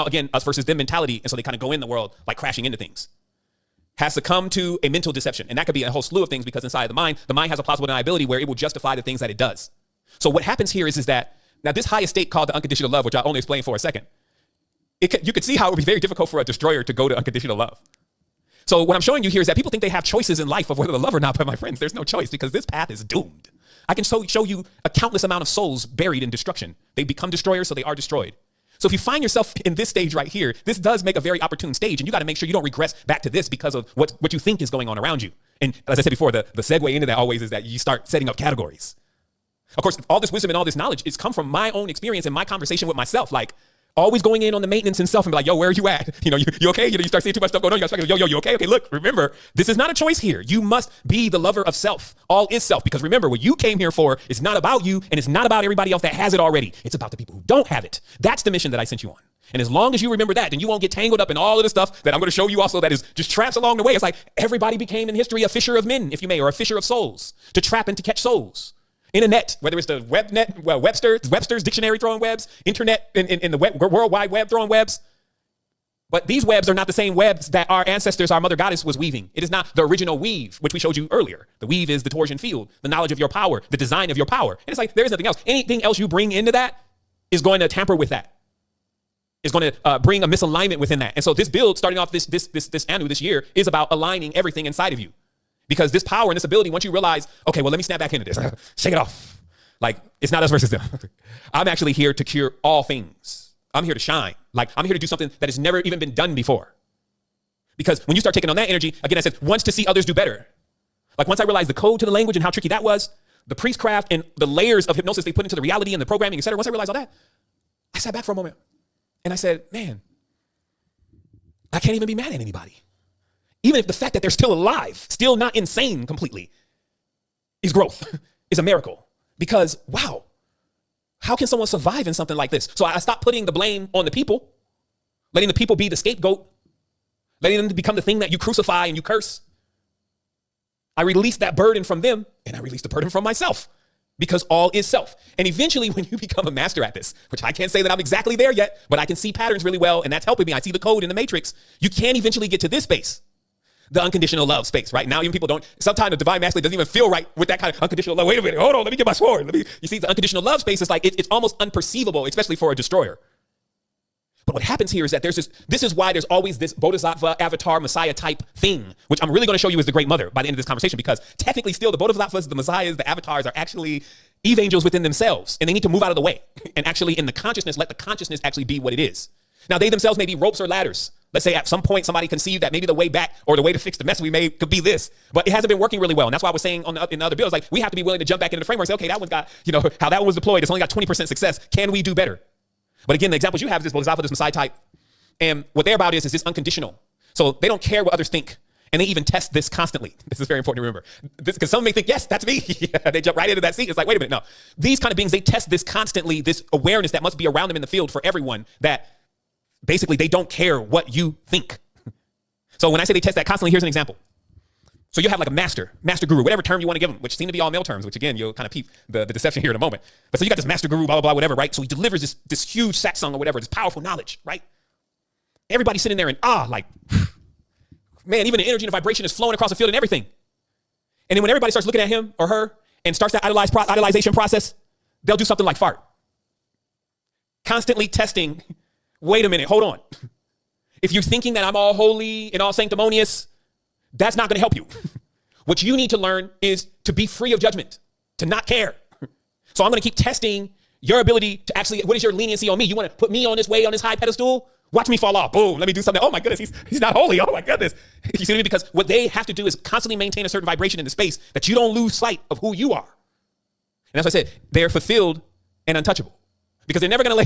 now, again, us versus them mentality. And so they kind of go in the world like crashing into things. Has succumbed to a mental deception. And that could be a whole slew of things because inside the mind has a plausible deniability where it will justify the things that it does. So what happens here is that now this highest state called the unconditional love, which I'll only explain for a second, you could see how it would be very difficult for a destroyer to go to unconditional love. So what I'm showing you here is that people think they have choices in life of whether to love or not, but my friends, there's no choice because this path is doomed. I can show you a countless amount of souls buried in destruction. They become destroyers, so they are destroyed. So if you find yourself in this stage right here, this does make a very opportune stage, and you got to make sure you don't regress back to this because of what you think is going on around you. And as I said before, the segue into that always is that you start setting up categories. Of course, all this wisdom and all this knowledge is come from my own experience and my conversation with myself. Like always going in on the maintenance and self and be like, yo, where are you at? You okay? You start seeing too much stuff going on. You start yo, you okay? Okay, look, remember, this is not a choice here. You must be the lover of self. All is self. Because remember, what you came here for is not about you and it's not about everybody else that has it already. It's about the people who don't have it. That's the mission that I sent you on. And as long as you remember that, then you won't get tangled up in all of the stuff that I'm going to show you also that is just traps along the way. It's like everybody became in history a fisher of men, if you may, or a fisher of souls, to trap and to catch souls. In a net, whether it's the Webster's dictionary throwing webs, internet in the World Wide Web throwing webs. But these webs are not the same webs that our ancestors, our mother goddess was weaving. It is not the original weave, which we showed you earlier. The weave is the torsion field, the knowledge of your power, the design of your power. And it's like, there is nothing else. Anything else you bring into that is going to tamper with that. Is going to bring a misalignment within that. And so this build, starting off this year, is about aligning everything inside of you. Because this power and this ability, once you realize, okay, well, let me snap back into this. Shake it off. Like, it's not us versus them. I'm actually here to cure all things. I'm here to shine. Like, I'm here to do something that has never even been done before. Because when you start taking on that energy, again, I said, once to see others do better. Like, once I realized the code to the language and how tricky that was, the priestcraft and the layers of hypnosis they put into the reality and the programming, et cetera, once I realized all that, I sat back for a moment and I said, man, I can't even be mad at anybody. Even if the fact that they're still alive, still not insane completely, is growth, is a miracle. Because, wow, how can someone survive in something like this? So I stopped putting the blame on the people, letting the people be the scapegoat, letting them become the thing that you crucify and you curse. I released that burden from them, and I released the burden from myself. Because all is self. And eventually when you become a master at this, which I can't say that I'm exactly there yet, but I can see patterns really well, and that's helping me. I see the code in the matrix. You can eventually get to this space. The unconditional love space, right? Now, even people don't, sometimes the divine masculine doesn't even feel right with that kind of unconditional love. Wait a minute, hold on, let me get my sword. You see, the unconditional love space is like, it's almost unperceivable, especially for a destroyer. But what happens here is that this is why there's always this Bodhisattva, avatar, Messiah type thing, which I'm really going to show you is the great mother by the end of this conversation, because technically still the Bodhisattvas, the Messiahs, the avatars are actually Eve angels within themselves, and they need to move out of the way and actually in the consciousness, let the consciousness actually be what it is. Now, they themselves may be ropes or ladders. Let's say at some point somebody conceived that maybe the way back or the way to fix the mess we made could be this, but it hasn't been working really well. And that's why I was saying in the other bills, like we have to be willing to jump back into the framework and say, okay, that one's got, how that one was deployed, it's only got 20% success. Can we do better? But again, the examples you have is this Bodhisattva, this Messiah type. And what they're about is this unconditional. So they don't care what others think. And they even test this constantly. This is very important to remember. Because some may think, yes, that's me. They jump right into that seat. It's like, wait a minute, no. These kind of beings, they test this constantly, this awareness that must be around them in the field for everyone, that basically they don't care what you think. So when I say they test that constantly, here's an example. So you have like a master guru, whatever term you want to give them, which seem to be all male terms, which again, you'll kind of peep the deception here in a moment. But so you got this master guru, blah, blah, blah, whatever, right? So he delivers this huge satsang or whatever, this powerful knowledge, right? Everybody's sitting there in awe, like, man, even the energy and the vibration is flowing across the field and everything. And then when everybody starts looking at him or her and starts that idolization process, they'll do something like fart. Constantly testing, wait a minute, hold on. If you're thinking that I'm all holy and all sanctimonious, that's not going to help you. What you need to learn is to be free of judgment, to not care. So I'm going to keep testing your ability to actually, what is your leniency on me? You want to put me on this way, on this high pedestal? Watch me fall off. Boom, let me do something. Oh my goodness, he's not holy. Oh my goodness. You see what I mean? Because what they have to do is constantly maintain a certain vibration in the space that you don't lose sight of who you are. And that's why I said, they're fulfilled and untouchable because they're never going to let